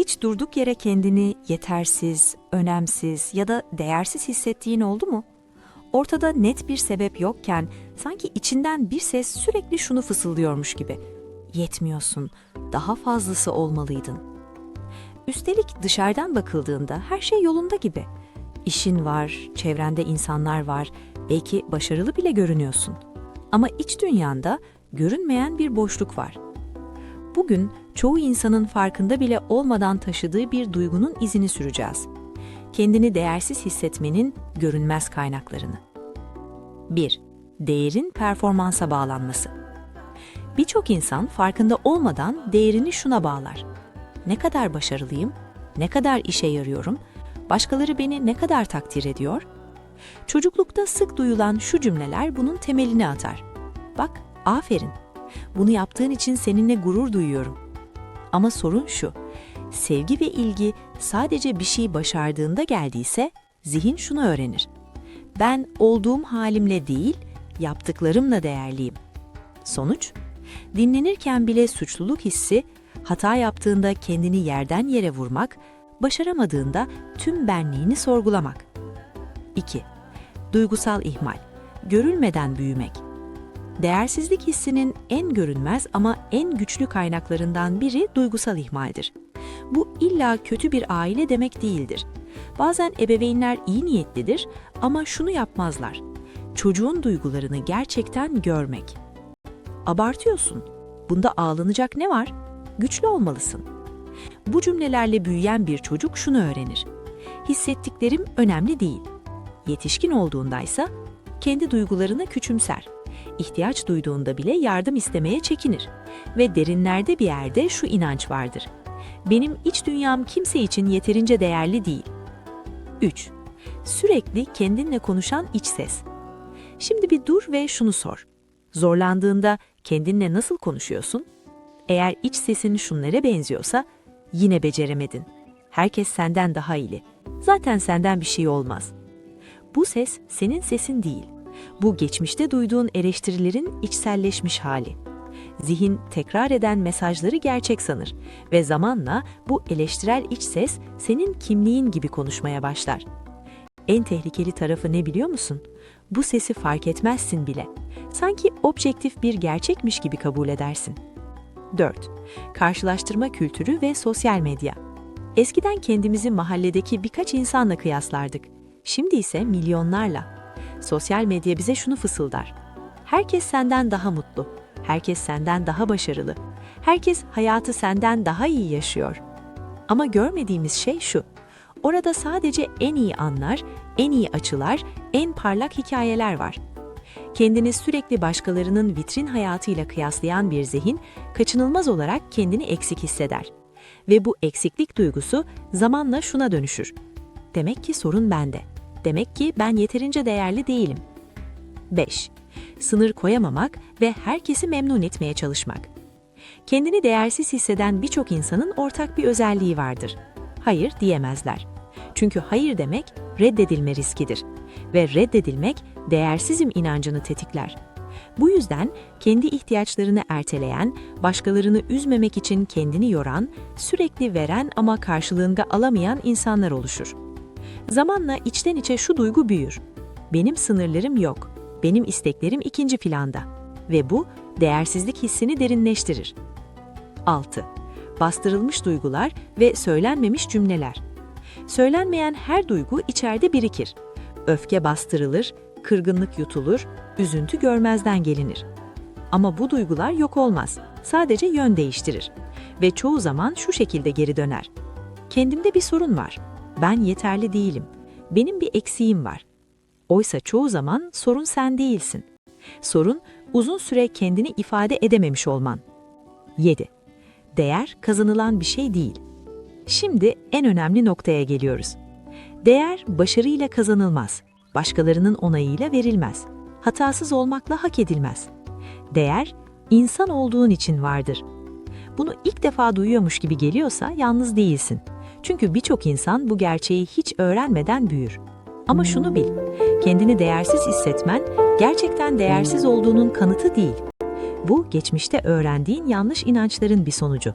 Hiç durduk yere kendini yetersiz, önemsiz ya da değersiz hissettiğin oldu mu? Ortada net bir sebep yokken sanki içinden bir ses sürekli şunu fısıldıyormuş gibi. Yetmiyorsun, daha fazlası olmalıydın. Üstelik dışarıdan bakıldığında her şey yolunda gibi. İşin var, çevrende insanlar var, belki başarılı bile görünüyorsun. Ama iç dünyanda görünmeyen bir boşluk var. Bugün çoğu insanın farkında bile olmadan taşıdığı bir duygunun izini süreceğiz. Kendini değersiz hissetmenin görünmez kaynaklarını. 1. Değerin performansa bağlanması. Birçok insan farkında olmadan değerini şuna bağlar. Ne kadar başarılıyım, ne kadar işe yarıyorum, başkaları beni ne kadar takdir ediyor? Çocuklukta sık duyulan şu cümleler bunun temelini atar. Bak, aferin. Bunu yaptığın için seninle gurur duyuyorum. Ama sorun şu, sevgi ve ilgi sadece bir şey başardığında geldiyse zihin şunu öğrenir. Ben olduğum halimle değil, yaptıklarımla değerliyim. Sonuç, dinlenirken bile suçluluk hissi, hata yaptığında kendini yerden yere vurmak, başaramadığında tüm benliğini sorgulamak. 2. Duygusal ihmal, görülmeden büyümek. Değersizlik hissinin en görünmez ama en güçlü kaynaklarından biri duygusal ihmaldir. Bu illa kötü bir aile demek değildir. Bazen ebeveynler iyi niyetlidir ama şunu yapmazlar. Çocuğun duygularını gerçekten görmek. Abartıyorsun. Bunda ağlanacak ne var? Güçlü olmalısın. Bu cümlelerle büyüyen bir çocuk şunu öğrenir. Hissettiklerim önemli değil. Yetişkin olduğundaysa kendi duygularını küçümser. İhtiyaç duyduğunda bile yardım istemeye çekinir. Ve derinlerde bir yerde şu inanç vardır. Benim iç dünyam kimse için yeterince değerli değil. 3. Sürekli kendinle konuşan iç ses. Şimdi bir dur ve şunu sor. Zorlandığında kendinle nasıl konuşuyorsun? Eğer iç sesin şunlara benziyorsa, yine beceremedin. Herkes senden daha iyi. Zaten senden bir şey olmaz. Bu ses senin sesin değil. Bu geçmişte duyduğun eleştirilerin içselleşmiş hali. Zihin tekrar eden mesajları gerçek sanır ve zamanla bu eleştirel iç ses senin kimliğin gibi konuşmaya başlar. En tehlikeli tarafı ne biliyor musun? Bu sesi fark etmezsin bile. Sanki objektif bir gerçekmiş gibi kabul edersin. 4. Karşılaştırma kültürü ve sosyal medya. Eskiden kendimizi mahalledeki birkaç insanla kıyaslardık. Şimdi ise milyonlarla. Sosyal medya bize şunu fısıldar. Herkes senden daha mutlu. Herkes senden daha başarılı. Herkes hayatı senden daha iyi yaşıyor. Ama görmediğimiz şey şu. Orada sadece en iyi anlar, en iyi açılar, en parlak hikayeler var. Kendini sürekli başkalarının vitrin hayatıyla kıyaslayan bir zihin, kaçınılmaz olarak kendini eksik hisseder. Ve bu eksiklik duygusu zamanla şuna dönüşür. Demek ki sorun bende. Demek ki ben yeterince değerli değilim. 5. Sınır koyamamak ve herkesi memnun etmeye çalışmak. Kendini değersiz hisseden birçok insanın ortak bir özelliği vardır. Hayır diyemezler. Çünkü hayır demek reddedilme riskidir. Ve reddedilmek değersizim inancını tetikler. Bu yüzden kendi ihtiyaçlarını erteleyen, başkalarını üzmemek için kendini yoran, sürekli veren ama karşılığında alamayan insanlar oluşur. Zamanla içten içe şu duygu büyür. Benim sınırlarım yok, benim isteklerim ikinci planda. Ve bu değersizlik hissini derinleştirir. 6. Bastırılmış duygular ve söylenmemiş cümleler. Söylenmeyen her duygu içeride birikir. Öfke bastırılır, kırgınlık yutulur, üzüntü görmezden gelinir. Ama bu duygular yok olmaz, sadece yön değiştirir. Ve çoğu zaman şu şekilde geri döner. Kendimde bir sorun var. Ben yeterli değilim. Benim bir eksiğim var. Oysa çoğu zaman sorun sen değilsin. Sorun uzun süre kendini ifade edememiş olman. 7. Değer kazanılan bir şey değil. Şimdi en önemli noktaya geliyoruz. Değer başarıyla kazanılmaz. Başkalarının onayıyla verilmez. Hatasız olmakla hak edilmez. Değer, insan olduğun için vardır. Bunu ilk defa duyuyormuş gibi geliyorsa yalnız değilsin. Çünkü birçok insan bu gerçeği hiç öğrenmeden büyür. Ama şunu bil, kendini değersiz hissetmen gerçekten değersiz olduğunun kanıtı değil. Bu geçmişte öğrendiğin yanlış inançların bir sonucu.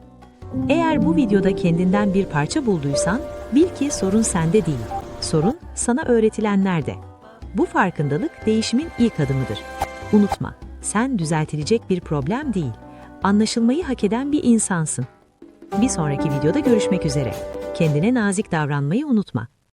Eğer bu videoda kendinden bir parça bulduysan, bil ki sorun sende değil. Sorun sana öğretilenlerde. Bu farkındalık değişimin ilk adımıdır. Unutma, sen düzeltilecek bir problem değil, anlaşılmayı hak eden bir insansın. Bir sonraki videoda görüşmek üzere. Kendine nazik davranmayı unutma.